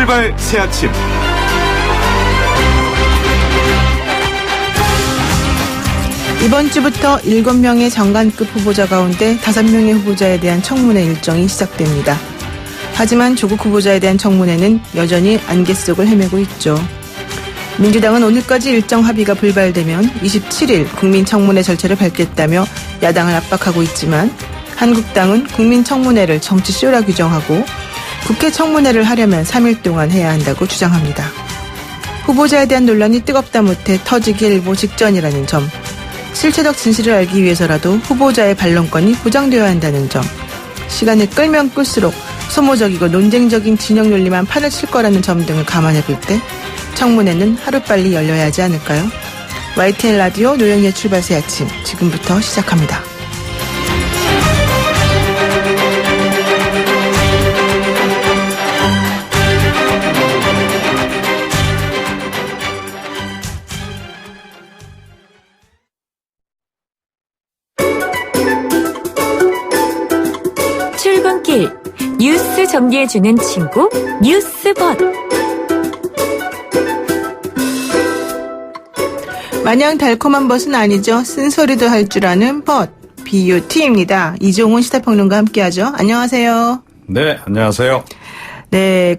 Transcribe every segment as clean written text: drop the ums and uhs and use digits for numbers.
출발 새 아침. 이번 주부터 7명의 장관급 후보자 가운데 5명의 후보자에 대한 청문회 일정이 시작됩니다. 하지만 조국 후보자에 대한 청문회는 여전히 안개 속을 헤매고 있죠. 민주당은 오늘까지 일정 합의가 불발되면 27일 국민청문회 절차를 밟겠다며 야당을 압박하고 있지만 한국당은 국민청문회를 정치쇼라 규정하고 국회 청문회를 하려면 3일 동안 해야 한다고 주장합니다. 후보자에 대한 논란이 뜨겁다 못해 터지기 일보 직전이라는 점, 실체적 진실을 알기 위해서라도 후보자의 반론권이 보장되어야 한다는 점, 시간을 끌면 끌수록 소모적이고 논쟁적인 진영 논리만 판을 칠 거라는 점 등을 감안해 볼 때 청문회는 하루빨리 열려야 하지 않을까요? YTN 라디오 노영희의 출발 새 아침, 지금부터 시작합니다. 출근길 뉴스 정리해주는 친구 뉴스봇. 마냥 달콤한 벗은 아니죠. 쓴소리도 할 줄 아는 벗, BUT입니다. 이종훈 시사평론가 함께하죠. 안녕하세요. 네, 안녕하세요. 네,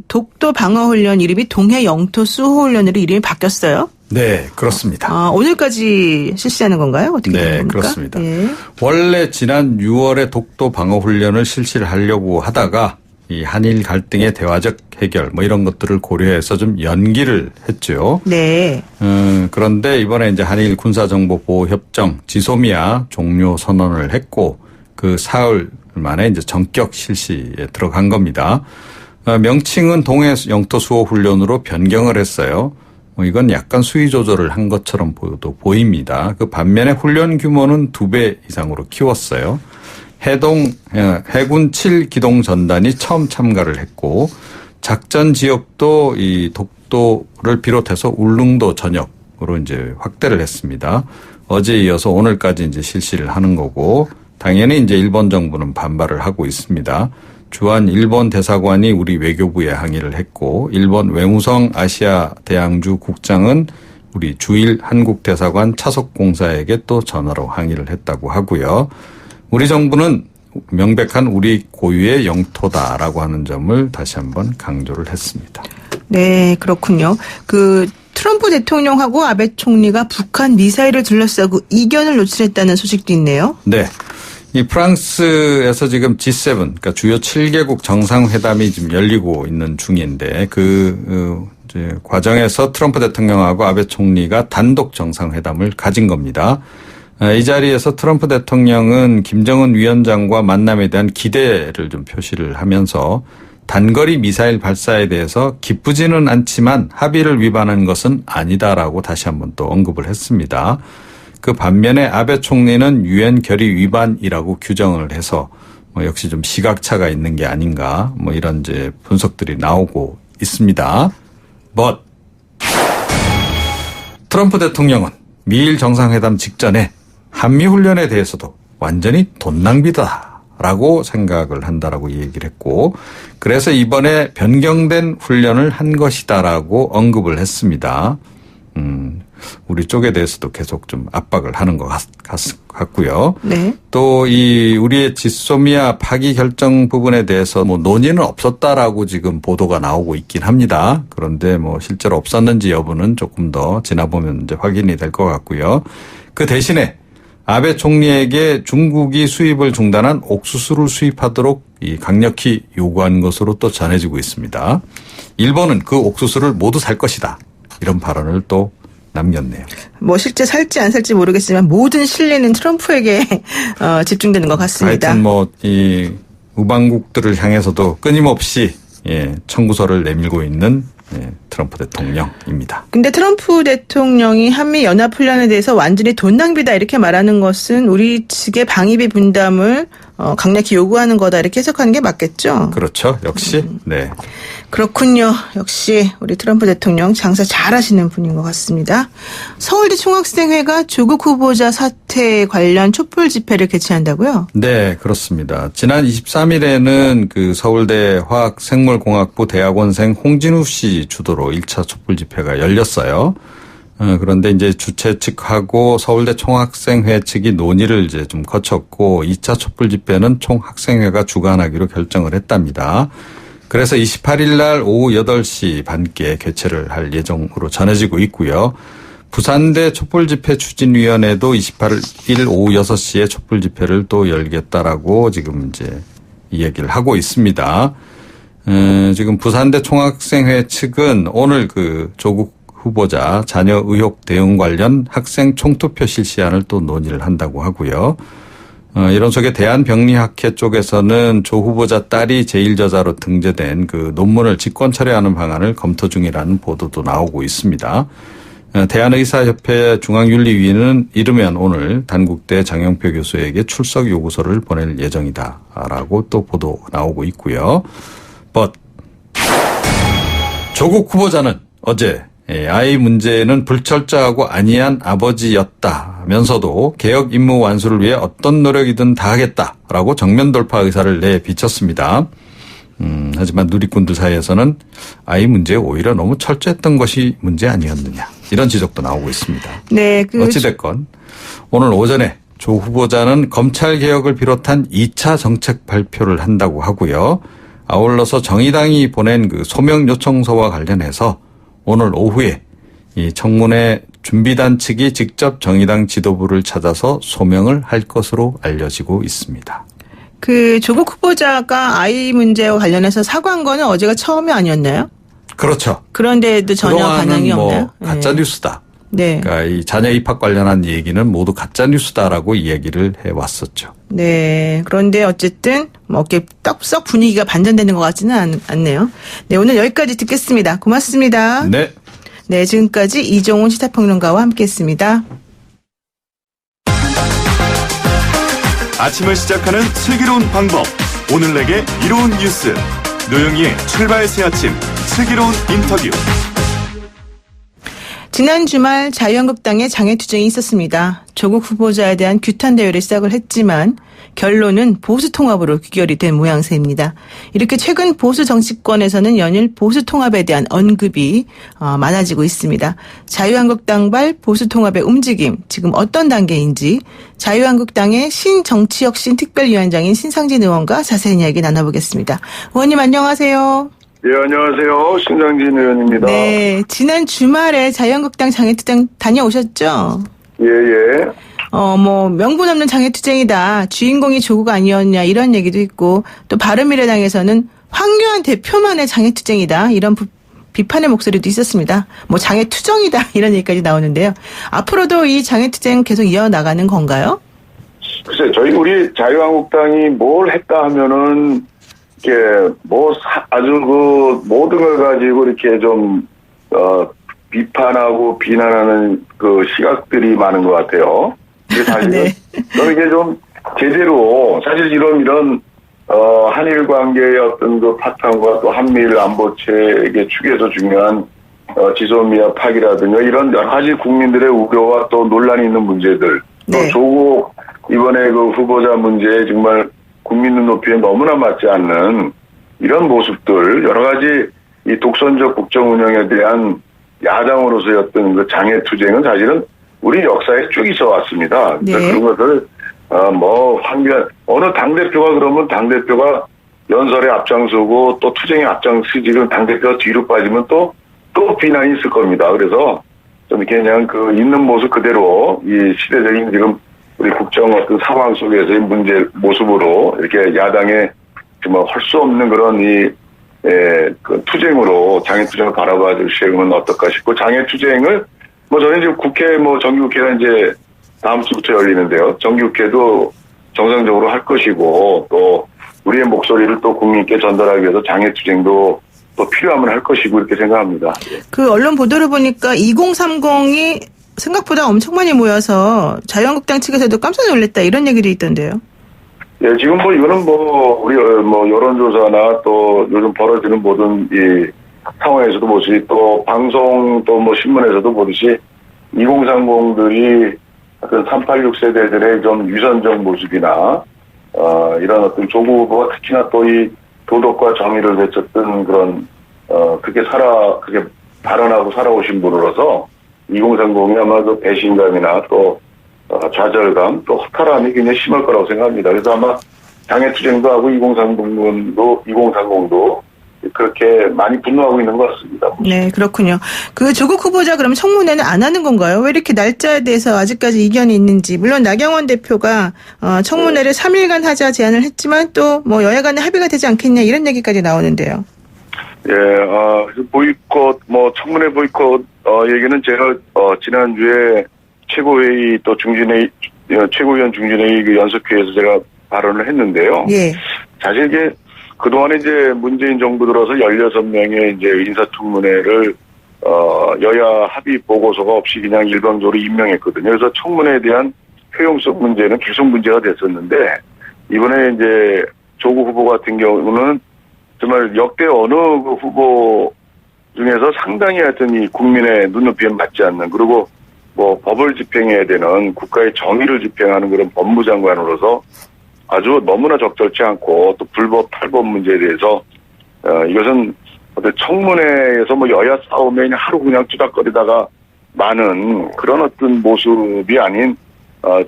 독도 방어훈련 이름이 동해 영토 수호훈련으로 이름이 바뀌었어요? 네, 그렇습니다. 오늘까지 실시하는 건가요? 어떻게 되는 겁니까? 그렇습니다. 예. 원래 지난 6월에 독도 방어훈련을 실시를 하려고 하다가 이 한일 갈등의 대화적 해결 이런 것들을 고려해서 좀 연기를 했죠. 네. 그런데 이번에 이제 한일 군사정보보호협정 지소미아 종료 선언을 했고 그 사흘 만에 이제 전격 실시에 들어간 겁니다. 명칭은 동해 영토 수호 훈련으로 변경을 했어요. 이건 약간 수위 조절을 한 것처럼 보입니다. 그 반면에 훈련 규모는 2배 이상으로 키웠어요. 해군 7기동 전단이 처음 참가를 했고 작전 지역도 이 독도를 비롯해서 울릉도 전역으로 이제 확대를 했습니다. 어제 이어서 오늘까지 이제 실시를 하는 거고 당연히 이제 일본 정부는 반발을 하고 있습니다. 주한 일본 대사관이 우리 외교부에 항의를 했고 일본 외무성 아시아 대양주 국장은 우리 주일 한국 대사관 차석공사에게 또 전화로 항의를 했다고 하고요. 우리 정부는 명백한 우리 고유의 영토다라고 하는 점을 다시 한번 강조를 했습니다. 네, 그렇군요. 트럼프 대통령하고 아베 총리가 북한 미사일을 둘러싸고 이견을 노출했다는 소식도 있네요. 네. 이 프랑스에서 지금 G7, 그러니까 주요 7개국 정상회담이 지금 열리고 있는 중인데 이제 과정에서 트럼프 대통령하고 아베 총리가 단독 정상회담을 가진 겁니다. 이 자리에서 트럼프 대통령은 김정은 위원장과 만남에 대한 기대를 좀 표시를 하면서 단거리 미사일 발사에 대해서 기쁘지는 않지만 합의를 위반한 것은 아니다라고 다시 한번 또 언급을 했습니다. 그 반면에 아베 총리는 유엔 결의 위반이라고 규정을 해서 역시 좀 시각차가 있는 게 아닌가 이런 이제 분석들이 나오고 있습니다. 트럼프 대통령은 미일 정상회담 직전에 한미훈련에 대해서도 완전히 돈 낭비다라고 생각을 한다라고 얘기를 했고 그래서 이번에 변경된 훈련을 한 것이다라고 언급을 했습니다. 우리 쪽에 대해서도 계속 좀 압박을 하는 것 같고요. 네. 또 우리의 지소미아 파기 결정 부분에 대해서 논의는 없었다라고 지금 보도가 나오고 있긴 합니다. 그런데 실제로 없었는지 여부는 조금 더 지나보면 이제 확인이 될 것 같고요. 그 대신에 아베 총리에게 중국이 수입을 중단한 옥수수를 수입하도록 강력히 요구한 것으로 또 전해지고 있습니다. 일본은 그 옥수수를 모두 살 것이다. 이런 발언을 또 남겼네요. 실제 살지 안 살지 모르겠지만 모든 신뢰는 트럼프에게 집중되는 것 같습니다. 하여튼 이 우방국들을 향해서도 끊임없이 청구서를 내밀고 있는 트럼프 대통령입니다. 근데 트럼프 대통령이 한미 연합훈련에 대해서 완전히 돈 낭비다 이렇게 말하는 것은 우리 측의 방위비 분담을 강력히 요구하는 거다 이렇게 해석하는 게 맞겠죠? 그렇죠. 역시. 네. 그렇군요. 역시 우리 트럼프 대통령 장사 잘하시는 분인 것 같습니다. 서울대 총학생회가 조국 후보자 사퇴 관련 촛불 집회를 개최한다고요? 네, 그렇습니다. 지난 23일에는 그 서울대 화학생물공학부 대학원생 홍진우 씨 주도로 1차 촛불 집회가 열렸어요. 그런데 이제 주최 측하고 서울대 총학생회 측이 논의를 이제 좀 거쳤고 2차 촛불 집회는 총학생회가 주관하기로 결정을 했답니다. 그래서 28일 날 오후 8시 반께 개최를 할 예정으로 전해지고 있고요. 부산대 촛불 집회 추진위원회도 28일 오후 6시에 촛불 집회를 또 열겠다라고 지금 이제 이 얘기를 하고 있습니다. 지금 부산대 총학생회 측은 오늘 그 조국 후보자 자녀 의혹 대응 관련 학생 총투표 실시안을 또 논의를 한다고 하고요. 이런 속에 대한병리학회 쪽에서는 조 후보자 딸이 제1저자로 등재된 그 논문을 직권 철회하는 방안을 검토 중이라는 보도도 나오고 있습니다. 대한의사협회 중앙윤리위는 이르면 오늘 단국대 장영표 교수에게 출석 요구서를 보낼 예정이다라고 또 보도 나오고 있고요. 조국 후보자는 어제 아이 문제는 불철저하고 안이한 아버지였다면서도 개혁 임무 완수를 위해 어떤 노력이든 다 하겠다라고 정면 돌파 의사를 내비쳤습니다. 하지만 누리꾼들 사이에서는 아이 문제에 오히려 너무 철저했던 것이 문제 아니었느냐 이런 지적도 나오고 있습니다. 네, 어찌됐건 오늘 오전에 조 후보자는 검찰 개혁을 비롯한 2차 정책 발표를 한다고 하고요. 아울러서 정의당이 보낸 그 소명 요청서와 관련해서 오늘 오후에 이 청문회 준비단 측이 직접 정의당 지도부를 찾아서 소명을 할 것으로 알려지고 있습니다. 그 조국 후보자가 아이 문제와 관련해서 사과한 거는 어제가 처음이 아니었나요? 그렇죠. 그런데도 전혀 반응이 없나요? 가짜 뉴스다. 네. 그러니까 이 자녀 입학 관련한 얘기는 모두 가짜 뉴스다라고 이야기를 해왔었죠. 네. 그런데 어쨌든 이렇게 썩 분위기가 반전되는 것 같지는 않네요. 네, 오늘 여기까지 듣겠습니다. 고맙습니다. 네. 네, 지금까지 이종훈 시사평론가와 함께했습니다. 아침을 시작하는 슬기로운 방법. 오늘 내게 이로운 뉴스. 노영희의 출발 새 아침 슬기로운 인터뷰. 지난 주말 자유한국당의 장애투쟁이 있었습니다. 조국 후보자에 대한 규탄 대회를 시작을 했지만 결론은 보수 통합으로 귀결이 된 모양새입니다. 이렇게 최근 보수 정치권에서는 연일 보수 통합에 대한 언급이 많아지고 있습니다. 자유한국당발 보수 통합의 움직임 지금 어떤 단계인지 자유한국당의 신정치혁신 특별위원장인 신상진 의원과 자세한 이야기 나눠보겠습니다. 의원님 안녕하세요. 예, 안녕하세요. 신상진 의원입니다. 네, 지난 주말에 자유한국당 장애투쟁 다녀오셨죠? 예, 예. 명분 없는 장애투쟁이다. 주인공이 조국 아니었냐 이런 얘기도 있고 또 바른미래당에서는 황교안 대표만의 장애투쟁이다. 이런 비판의 목소리도 있었습니다. 장애투정이다. 이런 얘기까지 나오는데요. 앞으로도 이 장애투쟁 계속 이어나가는 건가요? 글쎄, 우리 자유한국당이 뭘 했다 하면은 아주 모든 걸 가지고 이렇게 좀, 비판하고 비난하는 그 시각들이 많은 것 같아요. 사실은. 네. 이게 좀 제대로, 사실 이런, 한일 관계의 어떤 그 파탄과 또 한미일 안보체계 축에서 중요한, 지소미아 파기라든가 이런 여러 가지 국민들의 우려와 또 논란이 있는 문제들. 네. 또 조국 이번에 그 후보자 문제에 정말 국민 눈높이에 너무나 맞지 않는 이런 모습들, 여러 가지 이 독선적 국정 운영에 대한 야당으로서의 어떤 그 장애투쟁은 사실은 우리 역사에 쭉 있어 왔습니다. 네. 그런 것을, 어느 당대표가 그러면 당대표가 연설에 앞장서고 또 투쟁에 앞장서지는 당대표가 뒤로 빠지면 또 비난이 있을 겁니다. 그래서 좀 이렇게 그냥 그 있는 모습 그대로 이 시대적인 지금 우리 국정 어떤 상황 속에서의 모습으로 이렇게 야당의 정말 할 수 없는 그런 그 투쟁으로 장애투쟁을 바라봐 주시면 어떨까 싶고, 장애투쟁을, 저는 지금 정기국회가 이제 다음 주부터 열리는데요. 정기국회도 정상적으로 할 것이고, 또 우리의 목소리를 또 국민께 전달하기 위해서 장애투쟁도 또 필요하면 할 것이고, 이렇게 생각합니다. 그 언론 보도를 보니까 2030이 생각보다 엄청 많이 모여서 자유한국당 측에서도 깜짝 놀랐다 이런 얘기도 있던데요. 예, 지금 뭐 이거는 뭐 우리 뭐 여론조사나 또 요즘 벌어지는 모든 이 상황에서도 보듯이 또 방송 또 뭐 신문에서도 보듯이 2030들이 어떤 386 세대들의 좀 유선적 모습이나 이런 어떤 조국 후보가 특히나 또 이 도덕과 정의를 외쳤던 그런 그렇게 발언하고 살아오신 분으로서 2030이 아마 그 배신감이나 또 좌절감 또 허탈함이 굉장히 심할 거라고 생각합니다. 그래서 아마 장애투쟁도 하고 2030도 그렇게 많이 분노하고 있는 것 같습니다. 네, 그렇군요. 그 조국 후보자 그럼 청문회는 안 하는 건가요? 왜 이렇게 날짜에 대해서 아직까지 이견이 있는지. 물론 나경원 대표가 청문회를 3일간 하자 제안을 했지만 또 뭐 여야 간에 합의가 되지 않겠냐 이런 얘기까지 나오는데요. 예, 보이콧, 청문회 보이콧, 얘기는 제가, 지난주에 최고회의 또 최고위원 중진회의 그 연석회에서 제가 발언을 했는데요. 예. 사실 이게 그동안에 이제 문재인 정부 들어서 16명의 이제 인사청문회를, 여야 합의 보고서가 없이 그냥 일방적으로 임명했거든요. 그래서 청문회에 대한 효용성 문제는 계속 문제가 됐었는데, 이번에 이제 조국 후보 같은 경우는 정말 역대 어느 그 후보 중에서 상당히 하여튼 이 국민의 눈높이에 맞지 않는 그리고 뭐 법을 집행해야 되는 국가의 정의를 집행하는 그런 법무장관으로서 아주 너무나 적절치 않고 또 불법 탈법 문제에 대해서 이것은 어떤 청문회에서 뭐 여야 싸움에 하루 그냥 투닥거리다가 많은 그런 어떤 모습이 아닌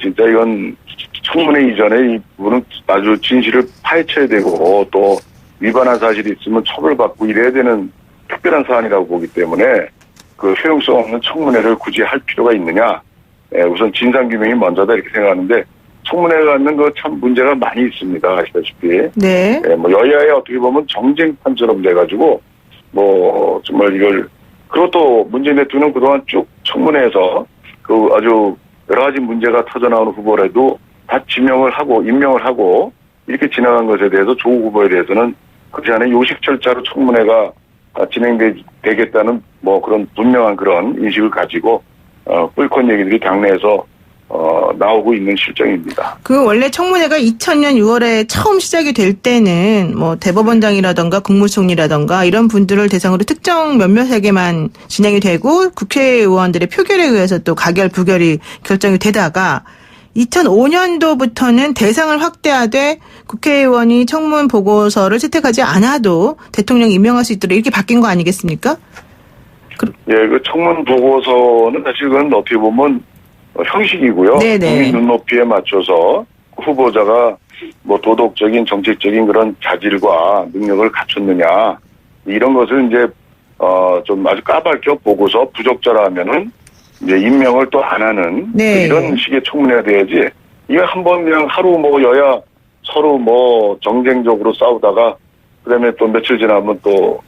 진짜 이건 청문회 이전에 이 부분은 아주 진실을 파헤쳐야 되고 또 위반한 사실이 있으면 처벌받고 이래야 되는 특별한 사안이라고 보기 때문에 그 효용성 없는 청문회를 굳이 할 필요가 있느냐. 우선 진상규명이 먼저다 이렇게 생각하는데 청문회가 갖는 그 참 문제가 많이 있습니다. 아시다시피. 네. 뭐 여야에 어떻게 보면 정쟁판처럼 돼가지고 뭐 정말 이걸 그리고 또 문재인 대통령 그동안 쭉 청문회에서 그 아주 여러 가지 문제가 터져나오는 후보라도 다 임명을 하고 이렇게 지나간 것에 대해서 조국 후보에 대해서는 그렇지 않은 요식 절차로 청문회가 진행되겠다는 뭐 그런 분명한 그런 인식을 가지고 뿔콘 얘기들이 당내에서 나오고 있는 실정입니다. 그 원래 청문회가 2000년 6월에 처음 시작이 될 때는 뭐 대법원장이라던가 국무총리라던가 이런 분들을 대상으로 특정 몇몇에게만 진행이 되고 국회의원들의 표결에 의해서 또 가결 부결이 결정이 되다가 2005년도부터는 대상을 확대하되 국회의원이 청문 보고서를 채택하지 않아도 대통령이 임명할 수 있도록 이렇게 바뀐 거 아니겠습니까? 예, 그 청문 보고서는 사실 그건 어떻게 보면 형식이고요. 네네. 국민 눈높이에 맞춰서 후보자가 뭐 도덕적인 정책적인 그런 자질과 능력을 갖췄느냐 이런 것을 이제 좀 아주 까발겨 보고서 부적절하면은 이제 임명을 또 안 하는 네. 이런 식의 청문회가 돼야지 이거 한번 그냥 하루 뭐 여야 서로 뭐 정쟁적으로 싸우다가 그다음에 또 며칠 지나면 또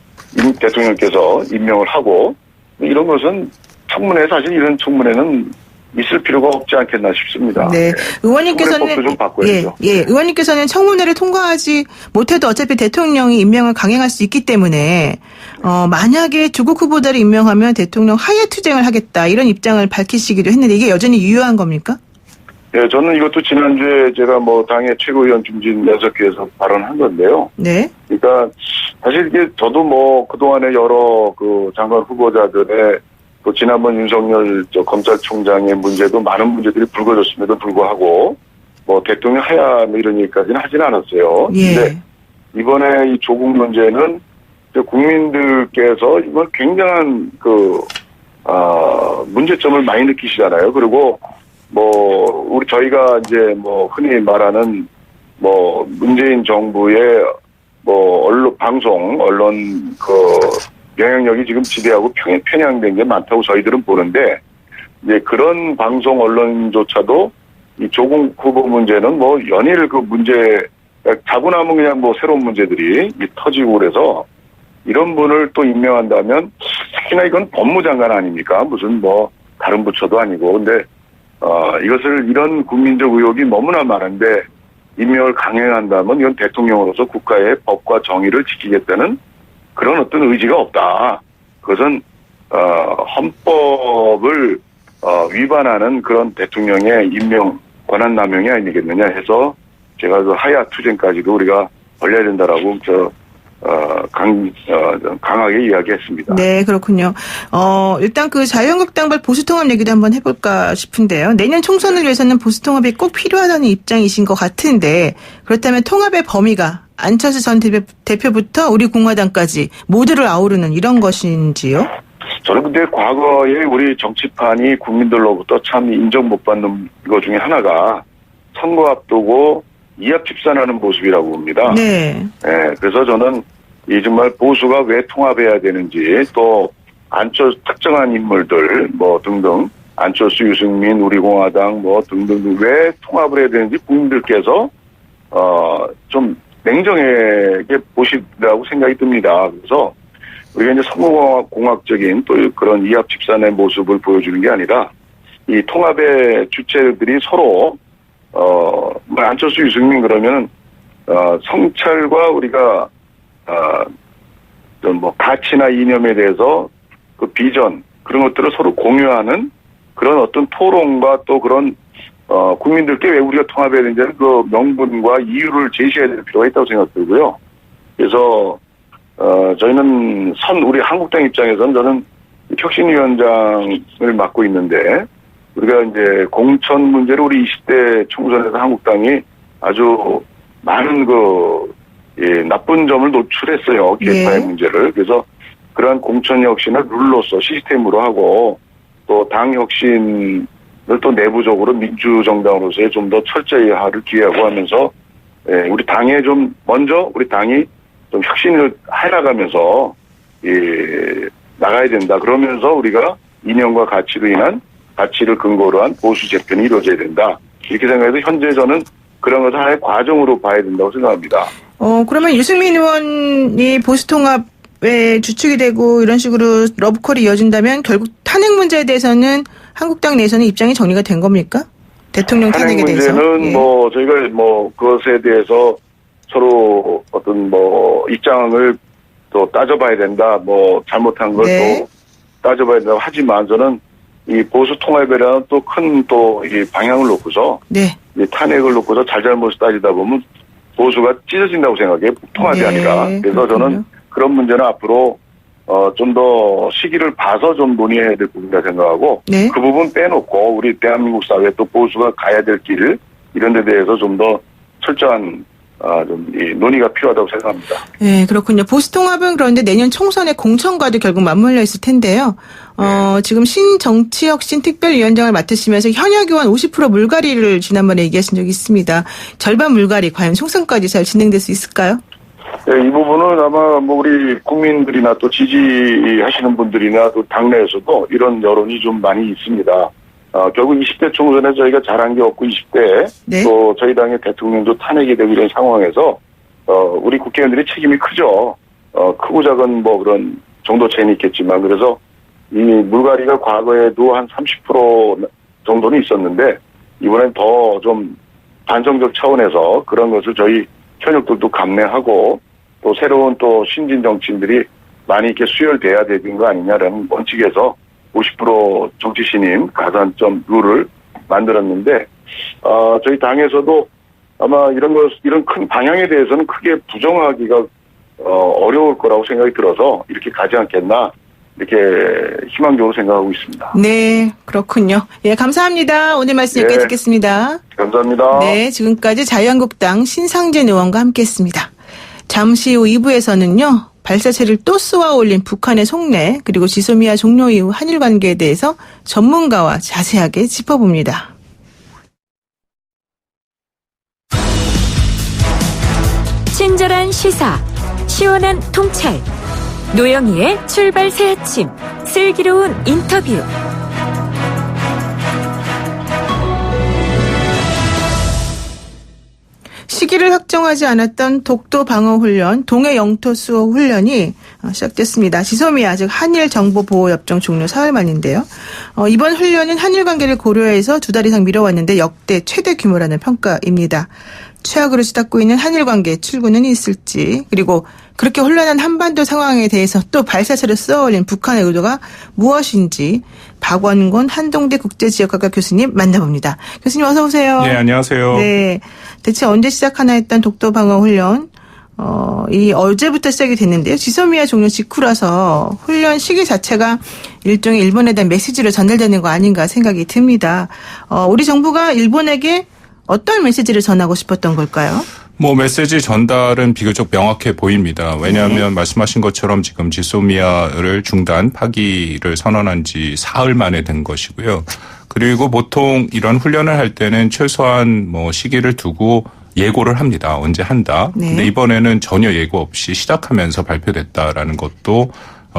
대통령께서 임명을 하고 이런 것은 청문회 사실 이런 청문회는 있을 필요가 없지 않겠나 싶습니다. 네, 의원님께서는 청문회법도 좀 바꿔야죠. 의원님께서는 청문회를 통과하지 못해도 어차피 대통령이 임명을 강행할 수 있기 때문에 만약에 조국 후보자를 임명하면 대통령 하해 투쟁을 하겠다 이런 입장을 밝히시기도 했는데 이게 여전히 유효한 겁니까? 네, 저는 이것도 지난주에 제가 뭐 당의 최고위원 중진 연석회에서 발언한 건데요. 네. 그러니까 사실 이게 저도 뭐 그동안에 여러 그 장관 후보자들의 또 지난번 윤석열 검찰총장의 문제도 많은 문제들이 불거졌음에도 불구하고 뭐 대통령 하야 뭐 이런 얘기까지는 하진 않았어요. 예. 근데 이번에 이 조국 문제는 국민들께서 이건 굉장한 문제점을 많이 느끼시잖아요. 그리고 뭐 저희가 이제 뭐 흔히 말하는 뭐 문재인 정부의 뭐 언론 영향력이 지금 지대하고 편향된 게 많다고 저희들은 보는데, 이제 그런 방송 언론조차도 이 조국 후보 문제는 뭐 연일 그 문제, 자고 나면 그냥 뭐 새로운 문제들이 터지고 그래서 이런 분을 또 임명한다면 특히나 이건 법무장관 아닙니까? 무슨 뭐 다른 부처도 아니고. 근데, 이것을 이런 국민적 의혹이 너무나 많은데 임명을 강행한다면 이건 대통령으로서 국가의 법과 정의를 지키겠다는 그런 어떤 의지가 없다. 그것은 헌법을 위반하는 그런 대통령의 임명 권한 남용이 아니겠느냐 해서 제가 그 하야 투쟁까지도 우리가 벌려야 된다라고 강하게 이야기했습니다. 네, 그렇군요. 일단 그 자유한국당발 보수통합 얘기도 한번 해볼까 싶은데요. 내년 총선을 위해서는 보수통합이 꼭 필요하다는 입장이신 것 같은데, 그렇다면 통합의 범위가 안철수 전 대표부터 우리 공화당까지 모두를 아우르는 이런 것인지요? 저는 근데 과거에 우리 정치판이 국민들로부터 참 인정 못 받는 것 중에 하나가 선거 앞두고 이합 집산하는 모습이라고 봅니다. 네. 네, 그래서 저는 이 정말 보수가 왜 통합해야 되는지, 또 특정한 인물들 뭐 등등, 안철수, 유승민, 우리공화당 뭐 등등 왜 통합을 해야 되는지 국민들께서 좀 냉정하게 보시라고 생각이 듭니다. 그래서 우리가 이제 선거공학적인 또 그런 이합 집산의 모습을 보여주는 게 아니라 이 통합의 주체들이 서로 안철수, 유승민 그러면은 성찰과 우리가 뭐 가치나 이념에 대해서 그 비전 그런 것들을 서로 공유하는 그런 어떤 토론과 또 그런 국민들께 왜 우리가 통합해야 되는지는 그 명분과 이유를 제시해야 될 필요가 있다고 생각들고요. 그래서 저희는 우리 한국당 입장에서는 저는 혁신위원장을 맡고 있는데 우리가 이제 공천 문제로 우리 20대 총선에서 한국당이 아주 많은 나쁜 점을 노출했어요. 개파의 문제를. 그래서 그러한 공천 혁신을 룰로서 시스템으로 하고 또 당 혁신을 또 내부적으로 민주정당으로서의 좀 더 철저히 하를 기하고 하면서 우리 당에 좀 먼저 우리 당이 좀 혁신을 해나가면서 나가야 된다. 그러면서 우리가 이념과 가치로 인한 가치를 근거로 한 보수 재편이 이루어져야 된다. 이렇게 생각해서 현재 저는 그런 것을 하나의 과정으로 봐야 된다고 생각합니다. 그러면 유승민 의원이 보수통합의 주축이 되고 이런 식으로 러브콜이 이어진다면 결국 탄핵 문제에 대해서는 한국당 내에서는 입장이 정리가 된 겁니까? 대통령 탄핵에 대해서. 탄핵 문제는 저희가 그것에 대해서 서로 어떤 입장을 또 따져봐야 된다. 잘못한 걸 또 따져봐야 된다. 하지만 저는 이 보수 통합이라는 또 큰 이 방향을 놓고서 이 탄핵을 놓고서 잘잘못을 따지다 보면 보수가 찢어진다고 생각해요. 통합이 아니라. 그래서 그렇군요. 저는 그런 문제는 앞으로 좀 더 시기를 봐서 좀 논의해야 될 부분이라 생각하고 그 부분 빼놓고 우리 대한민국 사회 또 보수가 가야 될 길 이런 데 대해서 좀 더 철저한 이 논의가 필요하다고 생각합니다. 네, 그렇군요. 보수통합은 그런데 내년 총선의 공천과도 결국 맞물려 있을 텐데요. 지금 신정치혁신특별위원장을 맡으시면서 현역 의원 50% 물갈이를 지난번에 얘기하신 적이 있습니다. 절반 물갈이 과연 총선까지 잘 진행될 수 있을까요? 네, 이 부분은 아마 우리 국민들이나 또 지지하시는 분들이나 또 당내에서도 이런 여론이 좀 많이 있습니다. 결국 20대 총선에 저희가 잘한 게 없고 20대에 또 저희 당의 대통령도 탄핵이 되고 이런 상황에서 우리 국회의원들이 책임이 크죠. 크고 작은 그런 정도 차이는 있겠지만 그래서 이 물갈이가 과거에도 한 30% 정도는 있었는데 이번엔 더 좀 반성적 차원에서 그런 것을 저희 현역들도 감내하고 또 새로운 또 신진 정치인들이 많이 이렇게 수혈돼야 되는 거 아니냐라는 원칙에서 50% 정치 신임 가산점 룰을 만들었는데 저희 당에서도 아마 이런 큰 방향에 대해서는 크게 부정하기가 어려울 거라고 생각이 들어서 이렇게 가지 않겠나 이렇게 희망적으로 생각하고 있습니다. 네, 그렇군요. 예, 감사합니다. 오늘 말씀 여기까지 듣겠습니다. 감사합니다. 네, 지금까지 자유한국당 신상진 의원과 함께했습니다. 잠시 후 2부에서는요. 발사체를 또 쏘아 올린 북한의 속내 그리고 지소미아 종료 이후 한일 관계에 대해서 전문가와 자세하게 짚어봅니다. 친절한 시사, 시원한 통찰, 노영희의 출발 새 아침, 슬기로운 인터뷰. 시기를 확정하지 않았던 독도 방어 훈련, 동해 영토 수호 훈련이 시작됐습니다. 지소미아, 즉 한일정보보호협정 종료 사흘 만인데요. 이번 훈련은 한일 관계를 고려해서 2달 이상 미뤄왔는데 역대 최대 규모라는 평가입니다. 최악으로 치닫고 있는 한일 관계 출구는 있을지, 그리고 그렇게 혼란한 한반도 상황에 대해서 또 발사체를 쏘아올린 북한의 의도가 무엇인지 박원곤 한동대 국제지역학과 교수님 만나봅니다. 교수님 어서 오세요. 네, 안녕하세요. 네, 대체 언제 시작하나 했던 독도 방어 훈련. 이 어제부터 시작이 됐는데요. 지소미아 종료 직후라서 훈련 시기 자체가 일종의 일본에 대한 메시지로 전달되는 거 아닌가 생각이 듭니다. 우리 정부가 일본에게 어떤 메시지를 전하고 싶었던 걸까요? 메시지 전달은 비교적 명확해 보입니다. 왜냐하면 말씀하신 것처럼 지금 지소미아를 중단, 파기를 선언한 지 사흘 만에 된 것이고요. 그리고 보통 이런 훈련을 할 때는 최소한 시기를 두고 예고를 합니다. 언제 한다. 네. 근데 이번에는 전혀 예고 없이 시작하면서 발표됐다라는 것도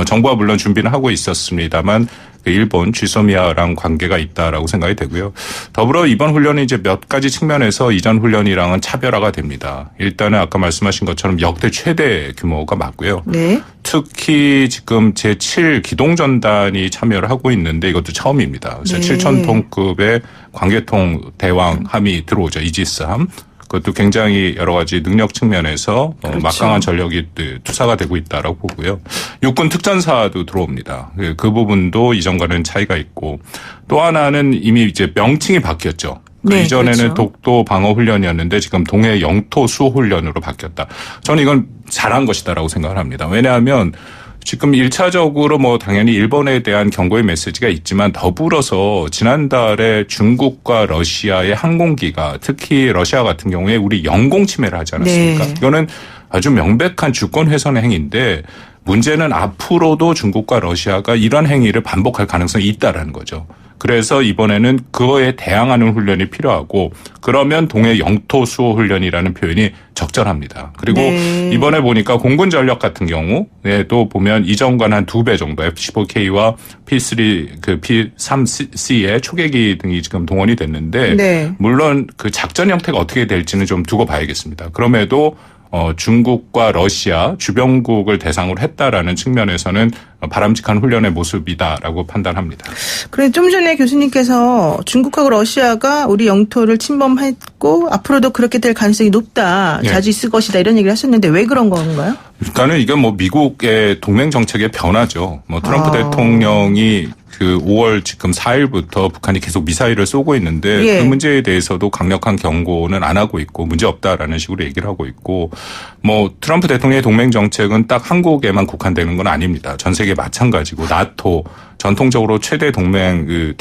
정부가 물론 준비는 하고 있었습니다만 일본 지소미아랑 관계가 있다라고 생각이 되고요. 더불어 이번 훈련은 이제 몇 가지 측면에서 이전 훈련이랑은 차별화가 됩니다. 일단은 아까 말씀하신 것처럼 역대 최대 규모가 맞고요. 네. 특히 지금 제7 기동전단이 참여를 하고 있는데 이것도 처음입니다. 그래서 네. 7,000톤급의 광개통 대왕함이 들어오죠. 이지스함. 그것도 굉장히 여러 가지 능력 측면에서 그렇죠. 막강한 전력이 투사가 되고 있다라고 보고요. 육군 특전사도 들어옵니다. 그 부분도 이전과는 차이가 있고 또 하나는 이미 이제 명칭이 바뀌었죠. 네, 이전에는 그렇죠. 독도 방어 훈련이었는데 지금 동해 영토 수호 훈련으로 바뀌었다. 저는 이건 잘한 것이다라고 생각을 합니다. 왜냐하면 지금 1차적으로 당연히 일본에 대한 경고의 메시지가 있지만 더불어서 지난달에 중국과 러시아의 항공기가 특히 러시아 같은 경우에 우리 영공 침해를 하지 않았습니까? 네. 이거는 아주 명백한 주권 훼손 행위인데 문제는 앞으로도 중국과 러시아가 이런 행위를 반복할 가능성이 있다라는 거죠. 그래서 이번에는 그거에 대항하는 훈련이 필요하고 그러면 동해 영토 수호 훈련이라는 표현이 적절합니다. 그리고 네. 이번에 보니까 공군 전력 같은 경우에도 보면 이전과는 한 2배 정도 F-15K와 P3, P3C의 초계기 등이 지금 동원이 됐는데 네. 물론 그 작전 형태가 어떻게 될지는 좀 두고 봐야겠습니다. 그럼에도 중국과 러시아 주변국을 대상으로 했다라는 측면에서는 바람직한 훈련의 모습이다라고 판단합니다. 그래 좀 전에 교수님께서 중국하고 러시아가 우리 영토를 침범했고 앞으로도 그렇게 될 가능성이 높다. 네. 자주 있을 것이다. 이런 얘기를 하셨는데 왜 그런 건가요? 그러니까는 이게 미국의 동맹 정책의 변화죠. 트럼프 대통령이 그 5월 지금 4일부터 북한이 계속 미사일을 쏘고 있는데 예. 그 문제에 대해서도 강력한 경고는 안 하고 있고 문제 없다라는 식으로 얘기를 하고 있고 트럼프 대통령의 동맹 정책은 딱 한국에만 국한되는 건 아닙니다. 전 세계 마찬가지고 나토 전통적으로 최대 동맹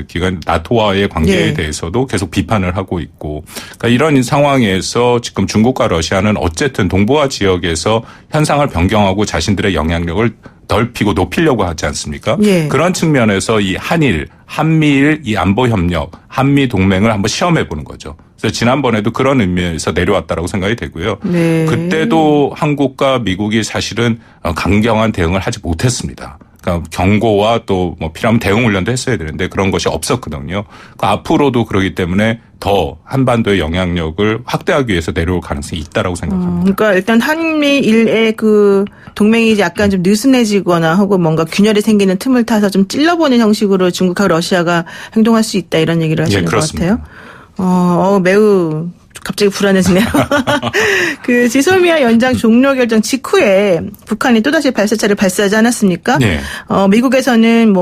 기관 나토와의 관계에 예. 대해서도 계속 비판을 하고 있고 그러니까 이런 상황에서 지금 중국과 러시아는 어쨌든 동북아 지역에서 현상을 변경하고 자신들의 영향력을 넓히고 높이려고 하지 않습니까? 예. 그런 측면에서 이 한미일 이 안보 협력, 한미 동맹을 한번 시험해 보는 거죠. 그래서 지난번에도 그런 의미에서 내려왔다라고 생각이 되고요. 네. 그때도 한국과 미국이 사실은 강경한 대응을 하지 못했습니다. 그러니까 경고와 또 필요하면 대응 훈련도 했어야 되는데 그런 것이 없었거든요. 그러니까 앞으로도 그러기 때문에 더 한반도의 영향력을 확대하기 위해서 내려올 가능성이 있다라고 생각합니다. 그러니까 일단 한미일의 그 동맹이 이제 약간 좀 느슨해지거나 혹은 뭔가 균열이 생기는 틈을 타서 좀 찔러보는 형식으로 중국하고 러시아가 행동할 수 있다 이런 얘기를 하시는 것 그렇습니다. 같아요. 매우 갑자기 불안해지네요. 그 지소미아 연장 종료 결정 직후에 북한이 또다시 발사체를 발사하지 않았습니까? 네. 미국에서는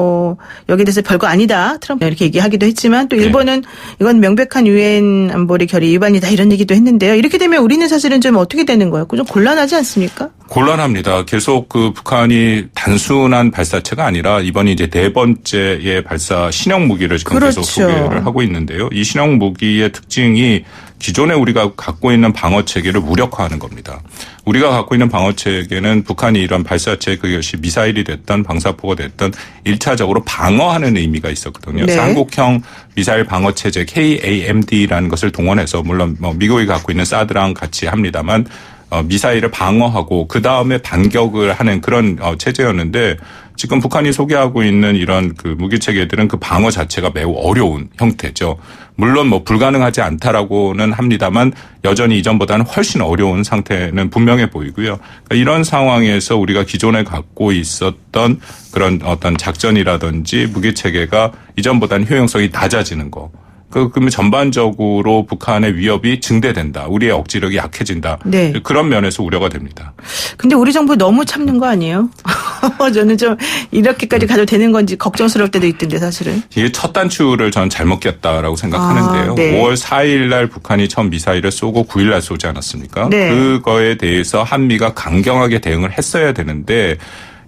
여기에 대해서 별거 아니다. 트럼프 이렇게 얘기하기도 했지만 또 일본은 이건 명백한 유엔 안보리 결의 위반이다 이런 얘기도 했는데요. 이렇게 되면 우리는 사실은 좀 어떻게 되는 거예요? 좀 곤란하지 않습니까? 곤란합니다. 계속 북한이 단순한 발사체가 아니라 이번이 이제 4번째의 발사 신형 무기를 지금 그렇죠. 계속 소개를 하고 있는데요. 이 신형 무기의 특징이 기존에 우리가 갖고 있는 방어 체계를 무력화하는 겁니다. 우리가 갖고 있는 방어 체계는 북한이 이런 발사체 그것이 미사일이 됐던 방사포가 됐던 1차적으로 방어하는 의미가 있었거든요. 그래서 네. 한국형 미사일 방어 체제 KAMD라는 것을 동원해서 물론 미국이 갖고 있는 사드랑 같이 합니다만 미사일을 방어하고 그 다음에 반격을 하는 그런 체제였는데 지금 북한이 소개하고 있는 이런 그 무기 체계들은 그 방어 자체가 매우 어려운 형태죠. 물론 불가능하지 않다라고는 합니다만 여전히 이전보다는 훨씬 어려운 상태는 분명해 보이고요. 그러니까 이런 상황에서 우리가 기존에 갖고 있었던 그런 어떤 작전이라든지 무기 체계가 이전보다는 효용성이 낮아지는 거. 그러면 전반적으로 북한의 위협이 증대된다. 우리의 억지력이 약해진다. 네. 그런 면에서 우려가 됩니다. 근데 우리 정부 너무 참는 거 아니에요? 저는 좀 이렇게까지 가도 되는 건지 걱정스러울 때도 있던데 사실은. 이게 첫 단추를 저는 잘못 꼈다라고 생각하는데요. 네. 5월 4일 날 북한이 처음 미사일을 쏘고 9일 날 쏘지 않았습니까? 네. 그거에 대해서 한미가 강경하게 대응을 했어야 되는데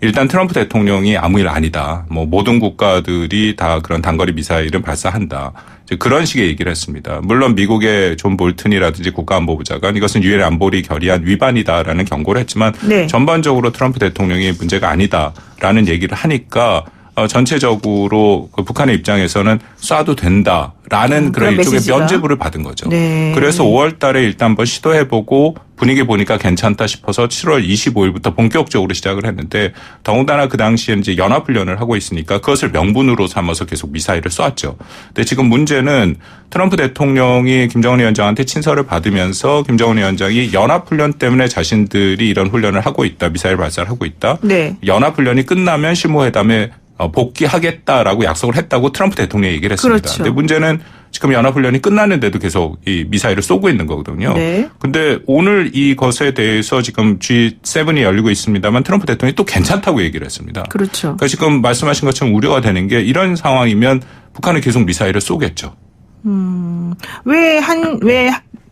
일단 트럼프 대통령이 아무 일 아니다. 뭐 모든 국가들이 다 그런 단거리 미사일은 발사한다. 이제 그런 식의 얘기를 했습니다. 물론 미국의 존 볼튼이라든지 국가안보부장관 이것은 유엔 안보리 결의안 위반이다라는 경고를 했지만 네. 전반적으로 트럼프 대통령이 문제가 아니다라는 얘기를 하니까 전체적으로 그 북한의 입장에서는 쏴도 된다라는 그런 일종의 메시지가. 면죄부를 받은 거죠. 네. 그래서 5월 달에 일단 한번 시도해보고 분위기 보니까 괜찮다 싶어서 7월 25일부터 본격적으로 시작을 했는데 더군다나 그 당시에 이제 연합훈련을 하고 있으니까 그것을 명분으로 삼아서 계속 미사일을 쐈죠. 근데 지금 문제는 트럼프 대통령이 김정은 위원장한테 친서를 받으면서 김정은 위원장이 연합훈련 때문에 자신들이 이런 훈련을 하고 있다. 미사일 발사를 하고 있다. 네. 연합훈련이 끝나면 실무회담에 복귀하겠다라고 약속을 했다고 트럼프 대통령이 얘기를 했습니다. 그렇죠. 근데 문제는 지금 연합훈련이 끝났는데도 계속 이 미사일을 쏘고 있는 거거든요. 네. 근데 오늘 이것에 대해서 지금 G7이 열리고 있습니다만 트럼프 대통령이 또 괜찮다고 얘기를 했습니다. 그렇죠. 그러니까 지금 말씀하신 것처럼 우려가 되는 게 이런 상황이면 북한은 계속 미사일을 쏘겠죠. 왜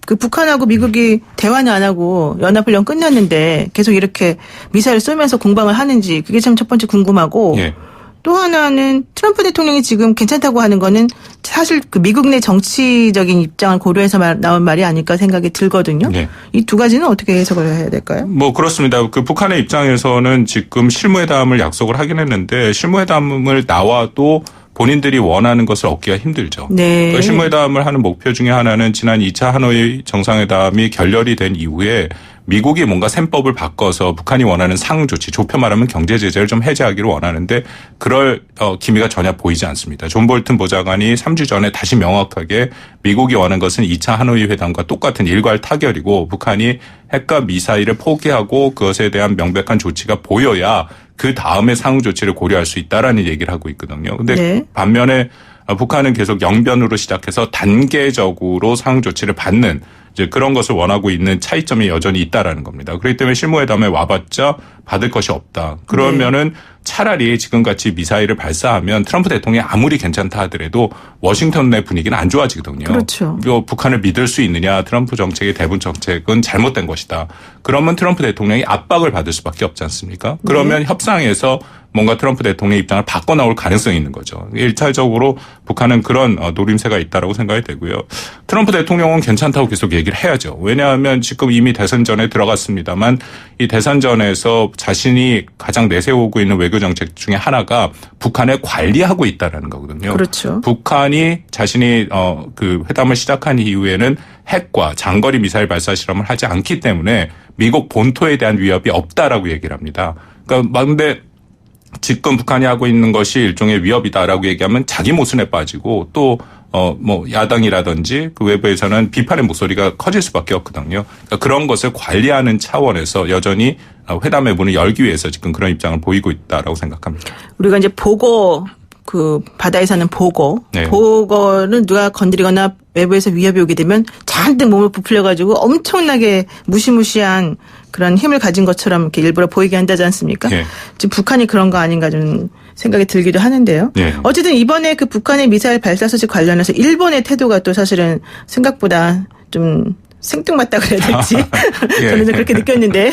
그 북한하고 미국이 대화는 안 하고 연합훈련 끝났는데 계속 이렇게 미사일 쏘면서 공방을 하는지 그게 참 첫 번째 궁금하고 예. 또 하나는 트럼프 대통령이 지금 괜찮다고 하는 거는 사실 그 미국 내 정치적인 입장을 고려해서 나온 말이 아닐까 생각이 들거든요. 네. 이 두 가지는 어떻게 해석을 해야 될까요? 뭐 그렇습니다. 그 북한의 입장에서는 지금 실무회담을 약속을 하긴 했는데 실무회담을 나와도 본인들이 원하는 것을 얻기가 힘들죠. 네. 그러니까 실무회담을 하는 목표 중에 하나는 지난 2차 하노이 정상회담이 결렬이 된 이후에 미국이 뭔가 셈법을 바꿔서 북한이 원하는 상응 조치, 좁혀 말하면 경제 제재를 좀 해제하기를 원하는데 그럴 기미가 전혀 보이지 않습니다. 존 볼튼 보좌관이 3주 전에 다시 명확하게 미국이 원하는 것은 2차 하노이 회담과 똑같은 일괄 타결이고 북한이 핵과 미사일을 포기하고 그것에 대한 명백한 조치가 보여야 그 다음에 상응 조치를 고려할 수 있다라는 얘기를 하고 있거든요. 근데 네. 반면에 북한은 계속 영변으로 시작해서 단계적으로 상응 조치를 받는 이제 그런 것을 원하고 있는 차이점이 여전히 있다라는 겁니다. 그렇기 때문에 실무회담에 와봤자 받을 것이 없다. 그러면은 차라리 지금같이 미사일을 발사하면 트럼프 대통령이 아무리 괜찮다 하더라도 워싱턴 내 분위기는 안 좋아지거든요. 그렇죠. 북한을 믿을 수 있느냐. 트럼프 정책의 대북 정책은 잘못된 것이다. 그러면 트럼프 대통령이 압박을 받을 수밖에 없지 않습니까? 그러면 협상에서 뭔가 트럼프 대통령의 입장을 바꿔 나올 가능성이 있는 거죠. 일차적으로 북한은 그런 노림새가 있다라고 생각이 되고요. 트럼프 대통령은 괜찮다고 계속 얘기를 해야죠. 왜냐하면 지금 이미 대선전에 들어갔습니다만 이 대선전에서 자신이 가장 내세우고 있는 외교 정책 중에 하나가 북한을 관리하고 있다라는 거거든요. 그렇죠. 북한이 자신이 그 회담을 시작한 이후에는 핵과 장거리 미사일 발사 실험을 하지 않기 때문에 미국 본토에 대한 위협이 없다라고 얘기를 합니다. 그러니까 근데 지금 북한이 하고 있는 것이 일종의 위협이다라고 얘기하면 자기 모순에 빠지고 또 뭐 야당이라든지 그 외부에서는 비판의 목소리가 커질 수밖에 없거든요. 그러니까 그런 것을 관리하는 차원에서 여전히 회담의 문을 열기 위해서 지금 그런 입장을 보이고 있다라고 생각합니다. 우리가 이제 보고 그 바다에 사는 보고, 네. 보고는 누가 건드리거나 외부에서 위협이 오게 되면 잔뜩 몸을 부풀려가지고 엄청나게 무시무시한 그런 힘을 가진 것처럼 이렇게 일부러 보이게 한다지 않습니까? 네. 지금 북한이 그런 거 아닌가 좀 생각이 들기도 하는데요. 네. 어쨌든 이번에 그 북한의 미사일 발사 소식 관련해서 일본의 태도가 또 사실은 생각보다 좀 생뚱맞다 그래야 될지 예. 저는 좀 그렇게 느꼈는데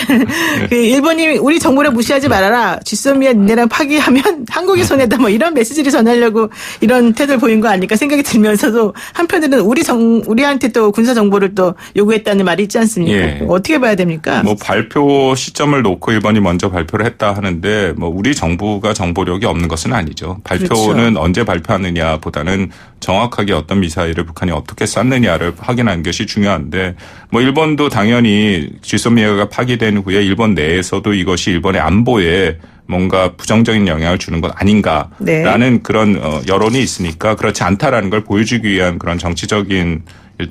그 일본이 우리 정보를 무시하지 말아라. 지소미아 니네랑 파기하면 한국의 손해다 뭐 이런 메시지를 전하려고 이런 태도를 보인 거 아닐까 생각이 들면서도 한편으로는 우리한테 또 군사 정보를 또 요구했다는 말이 있지 않습니까? 예. 어떻게 봐야 됩니까? 뭐 발표 시점을 놓고 일본이 먼저 발표를 했다 하는데 뭐 우리 정부가 정보력이 없는 것은 아니죠. 발표는 그렇죠. 언제 발표하느냐보다는 정확하게 어떤 미사일을 북한이 어떻게 쐈느냐를 확인하는 것이 중요한데 뭐 일본도 당연히 지소미아가 파기된 후에 일본 내에서도 이것이 일본의 안보에 뭔가 부정적인 영향을 주는 것 아닌가라는 네. 그런 여론이 있으니까 그렇지 않다라는 걸 보여주기 위한 그런 정치적인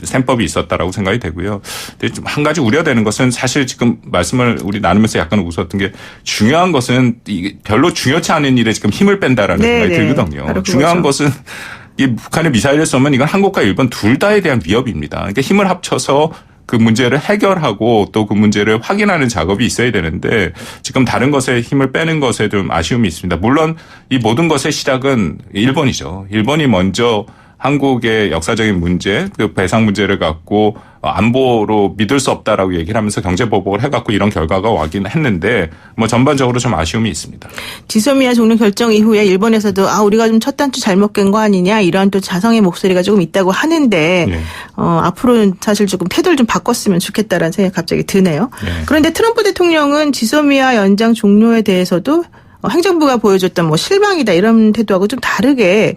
셈법이 있었다라고 생각이 되고요. 근데 좀 한 가지 우려되는 것은 사실 지금 말씀을 우리 나누면서 약간 웃었던 게 중요한 것은 이게 별로 중요치 않은 일에 지금 힘을 뺀다라는 네, 생각이 네. 들거든요. 바로 중요한 그거죠. 것은 이 북한의 미사일을 쏘면 이건 한국과 일본 둘 다에 대한 위협입니다. 그러니까 힘을 합쳐서 그 문제를 해결하고 또 그 문제를 확인하는 작업이 있어야 되는데 지금 다른 것에 힘을 빼는 것에 좀 아쉬움이 있습니다. 물론 이 모든 것의 시작은 일본이죠. 일본이 먼저 한국의 역사적인 문제, 그 배상 문제를 갖고 안보로 믿을 수 없다라고 얘기를 하면서 경제보복을 해갖고 이런 결과가 와긴 했는데 뭐 전반적으로 좀 아쉬움이 있습니다. 지소미아 종료 결정 이후에 일본에서도 우리가 좀 첫 단추 잘못 깬 거 아니냐 이런 또 자성의 목소리가 조금 있다고 하는데 네. 앞으로는 사실 조금 태도를 좀 바꿨으면 좋겠다라는 생각이 갑자기 드네요. 네. 그런데 트럼프 대통령은 지소미아 연장 종료에 대해서도 행정부가 보여줬던 뭐 실망이다 이런 태도하고 좀 다르게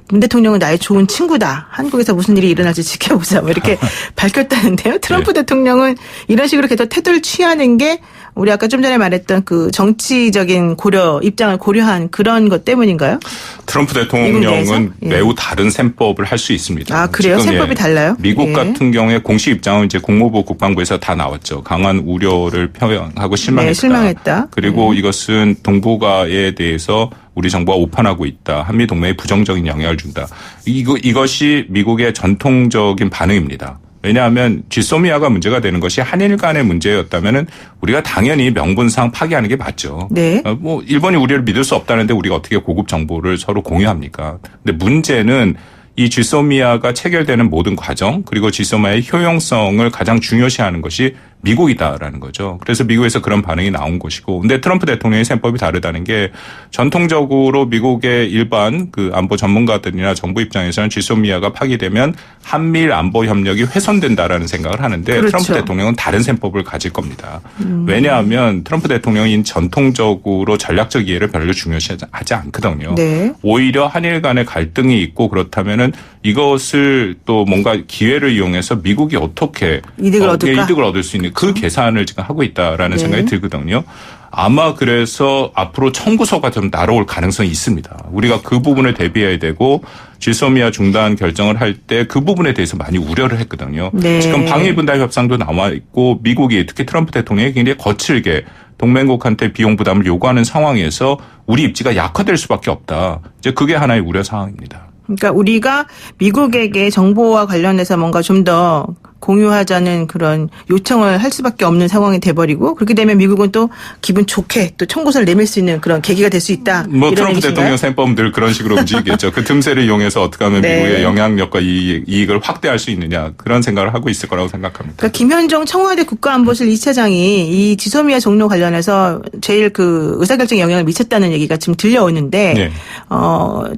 문 대통령은 나의 좋은 친구다. 한국에서 무슨 일이 일어날지 지켜보자. 뭐 이렇게 밝혔다는데요. 트럼프 대통령은 이런 식으로 계속 태도를 취하는 게 우리 아까 좀 전에 말했던 그 정치적인 입장을 고려한 그런 것 때문인가요? 트럼프 대통령은 매우 다른 셈법을 할 수 있습니다. 그래요? 셈법이 달라요? 미국 같은 경우에 공식 입장은 이제 국무부 국방부에서 다 나왔죠. 강한 우려를 표현하고 실망했다. 네, 실망했다. 그리고 이것은 동북아에 대해서 우리 정부가 오판하고 있다. 한미 동맹에 부정적인 영향을 준다. 이것이 미국의 전통적인 반응입니다. 왜냐하면 지소미아가 문제가 되는 것이 한일 간의 문제였다면은 우리가 당연히 명분상 파기하는 게 맞죠. 네. 뭐 일본이 우리를 믿을 수 없다는데 우리가 어떻게 고급 정보를 서로 공유합니까? 근데 문제는 이 지소미아가 체결되는 모든 과정 그리고 지소미아의 효용성을 가장 중요시하는 것이 미국이다라는 거죠. 그래서 미국에서 그런 반응이 나온 것이고, 근데 트럼프 대통령의 셈법이 다르다는 게 전통적으로 미국의 일반 그 안보 전문가들이나 정부 입장에서는 지소미아가 파기되면 한미일 안보 협력이 훼손된다라는 생각을 하는데 그렇죠. 트럼프 대통령은 다른 셈법을 가질 겁니다. 왜냐하면 트럼프 대통령이 전통적으로 전략적 이해를 별로 중요시하지 않거든요. 네. 오히려 한일 간의 갈등이 있고 그렇다면은 이것을 또 뭔가 기회를 이용해서 미국이 어떻게 이득을 얻을 수 있는 그 계산을 지금 하고 있다라는 네. 생각이 들거든요. 아마 그래서 앞으로 청구서가 좀 날아올 가능성이 있습니다. 우리가 그 부분을 대비해야 되고 지소미아 중단 결정을 할 때 그 부분에 대해서 많이 우려를 했거든요. 네. 지금 방위분담 협상도 나와 있고 미국이 특히 트럼프 대통령이 굉장히 거칠게 동맹국한테 비용 부담을 요구하는 상황에서 우리 입지가 약화될 수밖에 없다. 이제 그게 하나의 우려 사항입니다. 그러니까 우리가 미국에게 정보와 관련해서 뭔가 좀 더 공유하자는 그런 요청을 할 수밖에 없는 상황이 돼버리고 그렇게 되면 미국은 또 기분 좋게 또 청구서를 내밀 수 있는 그런 계기가 될 수 있다. 뭐 이런 트럼프 얘기신가요? 대통령 셈법은 늘 그런 식으로 움직이겠죠. 그 틈새를 이용해서 어떻게 하면 네. 미국의 영향력과 이익을 확대할 수 있느냐 그런 생각을 하고 있을 거라고 생각합니다. 그러니까 김현종 청와대 국가안보실 2차장이 이 지소미아 종료 관련해서 제일 그 의사결정에 영향을 미쳤다는 얘기가 지금 들려오는데 네.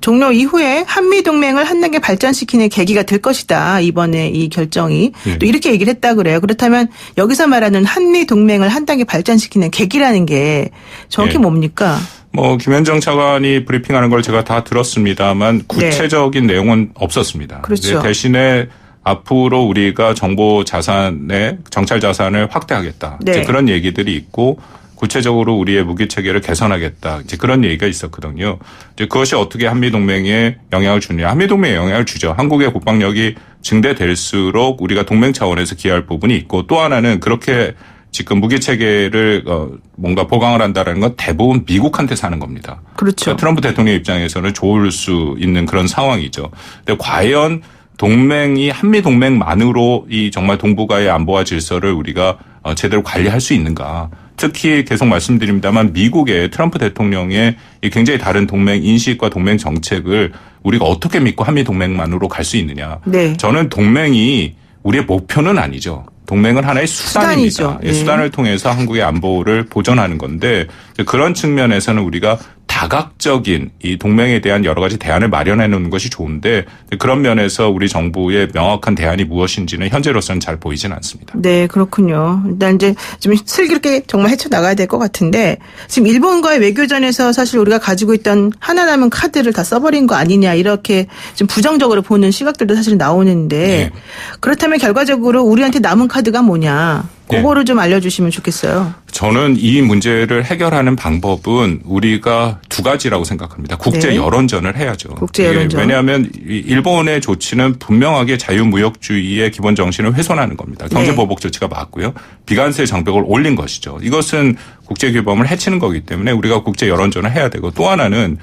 종료 이후에 한미 동맹을 한 단계 발전시키는 계기가 될 것이다. 이번에 이 결정이 네. 또 이렇게 얘기를 했다 그래요. 그렇다면 여기서 말하는 한미 동맹을 한 단계 발전시키는 계기라는 게 정확히 네. 뭡니까? 뭐 김현정 차관이 브리핑하는 걸 제가 다 들었습니다만 구체적인 내용은 없었습니다. 그렇죠. 대신에 앞으로 우리가 정보 자산의 정찰 자산을 확대하겠다. 네. 이제 그런 얘기들이 있고 구체적으로 우리의 무기 체계를 개선하겠다. 이제 그런 얘기가 있었거든요. 이제 그것이 어떻게 한미 동맹에 영향을 주느냐? 한미 동맹에 영향을 주죠. 한국의 국방력이 증대될수록 우리가 동맹 차원에서 기여할 부분이 있고 또 하나는 그렇게 지금 무기 체계를 뭔가 보강을 한다라는 건 대부분 미국한테 사는 겁니다. 그렇죠. 그러니까 트럼프 대통령 입장에서는 좋을 수 있는 그런 상황이죠. 근데 과연 동맹이 한미 동맹만으로 이 정말 동북아의 안보와 질서를 우리가 제대로 관리할 수 있는가? 특히 계속 말씀드립니다만 미국의 트럼프 대통령의 이 굉장히 다른 동맹 인식과 동맹 정책을 우리가 어떻게 믿고 한미 동맹만으로 갈 수 있느냐? 네. 저는 동맹이 우리의 목표는 아니죠. 동맹은 하나의 수단입니다. 수단이죠. 예, 수단을 통해서 한국의 안보를 보존하는 건데 그런 측면에서는 우리가 다각적인 이 동맹에 대한 여러 가지 대안을 마련해 놓는 것이 좋은데 그런 면에서 우리 정부의 명확한 대안이 무엇인지는 현재로서는 잘 보이진 않습니다. 네, 그렇군요. 일단 이제 좀 슬기롭게 정말 헤쳐나가야 될 것 같은데 지금 일본과의 외교전에서 사실 우리가 가지고 있던 하나 남은 카드를 다 써버린 거 아니냐 이렇게 좀 부정적으로 보는 시각들도 사실 나오는데 네. 그렇다면 결과적으로 우리한테 남은 카드가 뭐냐 그거를 좀 알려주시면 좋겠어요. 저는 이 문제를 해결하는 방법은 우리가 두 가지라고 생각합니다. 국제 네. 여론전을 해야죠. 국제 여론전. 왜냐하면 일본의 조치는 분명하게 자유무역주의의 기본 정신을 훼손하는 겁니다. 경제보복 조치가 맞고요. 비관세 장벽을 올린 것이죠. 이것은 국제 규범을 해치는 거기 때문에 우리가 국제 여론전을 해야 되고 또 하나는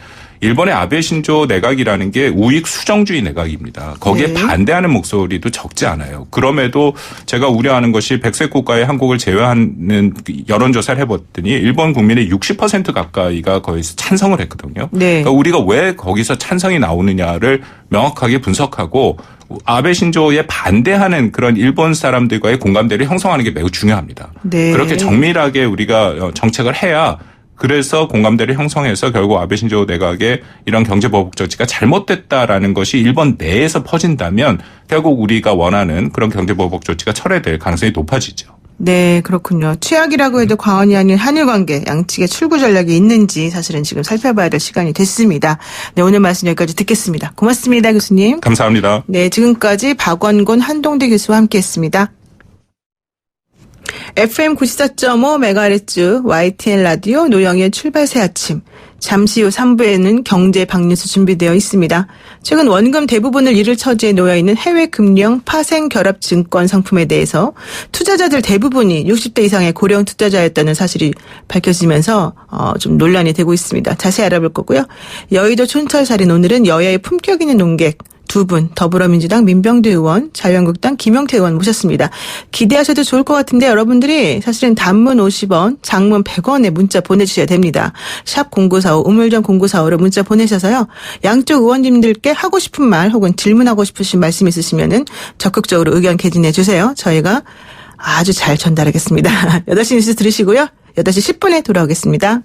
일본의 아베 신조 내각이라는 게 우익 수정주의 내각입니다. 거기에 네. 반대하는 목소리도 적지 않아요. 그럼에도 제가 우려하는 것이 백색 국가의 한국을 제외하는 여론조사를 해봤더니 일본 국민의 60% 가까이가 거기서 찬성을 했거든요. 네. 그러니까 우리가 왜 거기서 찬성이 나오느냐를 명확하게 분석하고 아베 신조에 반대하는 그런 일본 사람들과의 공감대를 형성하는 게 매우 중요합니다. 네. 그렇게 정밀하게 우리가 정책을 해야 그래서 공감대를 형성해서 결국 아베 신조 내각의 이런 경제보복 조치가 잘못됐다라는 것이 일본 내에서 퍼진다면 결국 우리가 원하는 그런 경제보복 조치가 철회될 가능성이 높아지죠. 네, 그렇군요. 최악이라고 해도 과언이 아닌 한일 관계 양측의 출구 전략이 있는지 사실은 지금 살펴봐야 될 시간이 됐습니다. 네, 오늘 말씀 여기까지 듣겠습니다. 고맙습니다, 교수님. 감사합니다. 네, 지금까지 박원곤 한동대 교수와 함께했습니다. FM 94.5MHz YTN 라디오 노영의 출발 새 아침. 잠시 후 3부에는 경제 박뉴스 준비되어 있습니다. 최근 원금 대부분을 잃을 처지에 놓여 있는 해외 금융 파생 결합 증권 상품에 대해서 투자자들 대부분이 60대 이상의 고령 투자자였다는 사실이 밝혀지면서 좀 논란이 되고 있습니다. 자세히 알아볼 거고요. 여의도 촌철살인 오늘은 여야의 품격 있는 논객 두 분, 더불어민주당 민병대 의원, 자유한국당 김영태 의원 모셨습니다. 기대하셔도 좋을 것 같은데 여러분들이 사실은 단문 50원, 장문 100원에 문자 보내주셔야 됩니다. 샵 0945, 우물정 0945로 문자 보내셔서요. 양쪽 의원님들께 하고 싶은 말 혹은 질문하고 싶으신 말씀 있으시면은 적극적으로 의견 개진해 주세요. 저희가 아주 잘 전달하겠습니다. 8시 뉴스 들으시고요. 8시 10분에 돌아오겠습니다.